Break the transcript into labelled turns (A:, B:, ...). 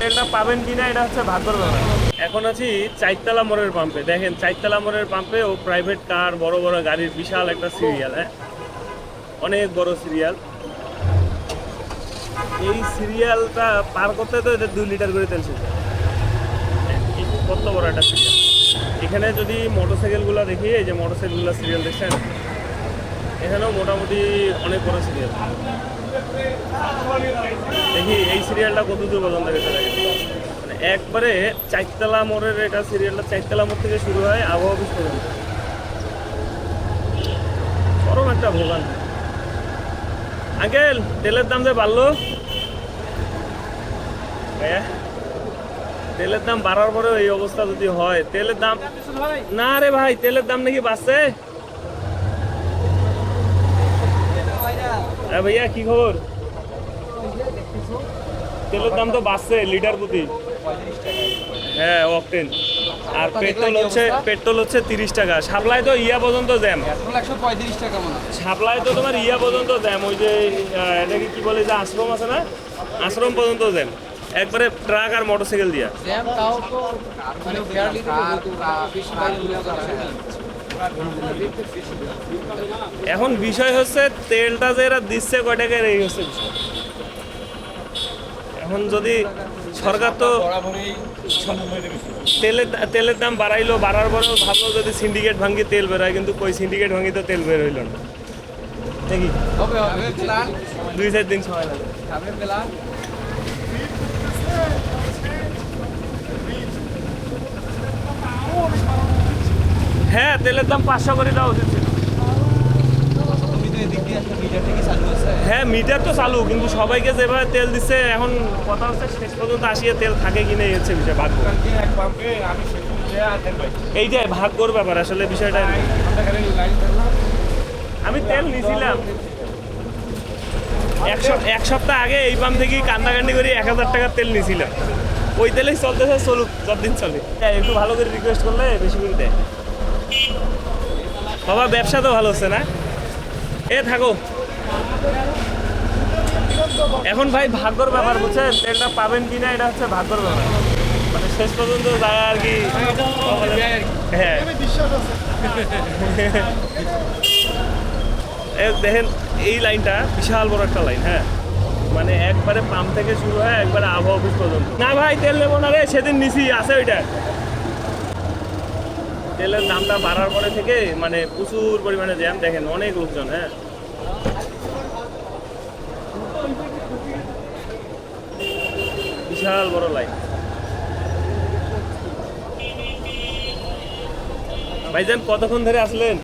A: এটা পাবেন কিনা এটা হচ্ছে ভাগ্যর ব্যাপার। এখন আছি চাইতলা মোড়ের পাম্পে। দেখেন চাইতলা মোড়ের পাম্পে ও প্রাইভেট কার বড় বড় গাড়ির বিশাল একটা সিরিয়াল, হ্যাঁ অনেক বড় সিরিয়াল। এই সিরিয়ালটা পার করতে তো এদের 2 লিটার করে তেল শেষ হয়। কত বড় একটা সিরিয়াল। এখানে যদি মোটরসাইকেলগুলো দেখি, এই যে মোটরসাইকেলগুলো সিরিয়াল দেখছেন, এখানেও মোটামুটি অনেক বড় সিরিয়াল। দেখি এই সিরিয়ালটা কত দূর পর্যন্ত গেছে। মানে একবারে চারতলা মোড়ের এটা সিরিয়ালটা চারতলা মোড় থেকে শুরু হয় আবহাওয়া অফিস পর্যন্ত। চরম একটা ভোগান। আঙ্কেল তেলের দাম যে বাড়লো, তেলের দাম বাড়ার পরেও এই অবস্থা যদি হয়, তেলের দাম না রে ভাই, তেলের দাম নাকি বাড়ছে? হ্যাঁ ভাইয়া কি খবর? তেলের দাম তো বাড়ছে লিটার প্রতি। হ্যাঁ অকটেন। আর পেট্রোল হচ্ছে 30 টাকা। সাপ্লাই তো ইয়া পর্যন্ত জ্যাম।
B: 135 টাকা মনে হয়।
A: সাপ্লাই তো তোমার ইয়া পর্যন্ত জ্যাম। ওই যে এটাকে কি বলে, যে আশ্রম আছে না, আশ্রম পর্যন্ত জ্যাম। একবারে ট্রাক আর মোটরসাইকেল দিয়া
B: জ্যাম তাও তো মানে ফেয়ারলি বেশি বাইরে
A: এখন বিষয় হচ্ছে তেলটা যে এরা দিচ্ছে কয় টাকার, এই হচ্ছে বিষয়। এখন যদি সরকার তো তেলের দাম বাড়াইলো, বাড়ার পরেও ভাবলো যদি সিন্ডিকেট ভাঙ্গি তেল বেরোয়, কিন্তু কই সিন্ডিকেট ভাঙ্গি তো তেল বের হইল না। দেখি
B: হবে
A: 2-4 দিন সময় লাগে। হ্যাঁ তেলের দাম 500 করে দেওয়া উচিত ছিল। হ্যাঁ মিটার তো চালু, কিন্তু সবাইকে যেভাবে তেল দিচ্ছে, এখন কথা হচ্ছে শেষ পর্যন্ত আসিয়ে তেল থাকে কিনা এই হচ্ছে বিষয়। ভাগ্য, এইটাই ভাগ্যর ব্যাপার আসলে বিষয়টা। আমি তেল নিয়েছিলাম এক সপ্তাহ আগে, এই পাম্প থেকে কান্দাকান্দি করে 1000 টাকার তেল নিয়েছিলাম। ওই তেলেই চলতেছে, চলুক যতদিন চলে। একটু ভালো করে রিকোয়েস্ট করলে বেশি করে দেয়। বাবা ব্যবসা তো ভালো হচ্ছে না, এ থাকো। এখন ভাই ভাগ্যর ব্যাপার, বুঝছেন? তেলটা পাবেন কিনা এটা হচ্ছে ভাগ্যর ব্যাপার। মানে শেষ পর্যন্ত যায় আর কি। হ্যাঁ দেখেন এই লাইনটা বিশাল বড় একটা লাইন। হ্যাঁ মানে একবারে পাম্প থেকে শুরু হয় একবারে আবহাওয়া অফিস পর্যন্ত। না ভাই তেল নেবো না রে, সেদিন নিছি আছে ওইটা। তেলের দামটা বাড়ার পরে থেকে মানে প্রচুর পরিমাণে জ্যাম। দেখেন অনেক লোকজন। হ্যাঁ বিশাল বড় লাইন। ভাইজান কতক্ষণ ধরে আসলেন?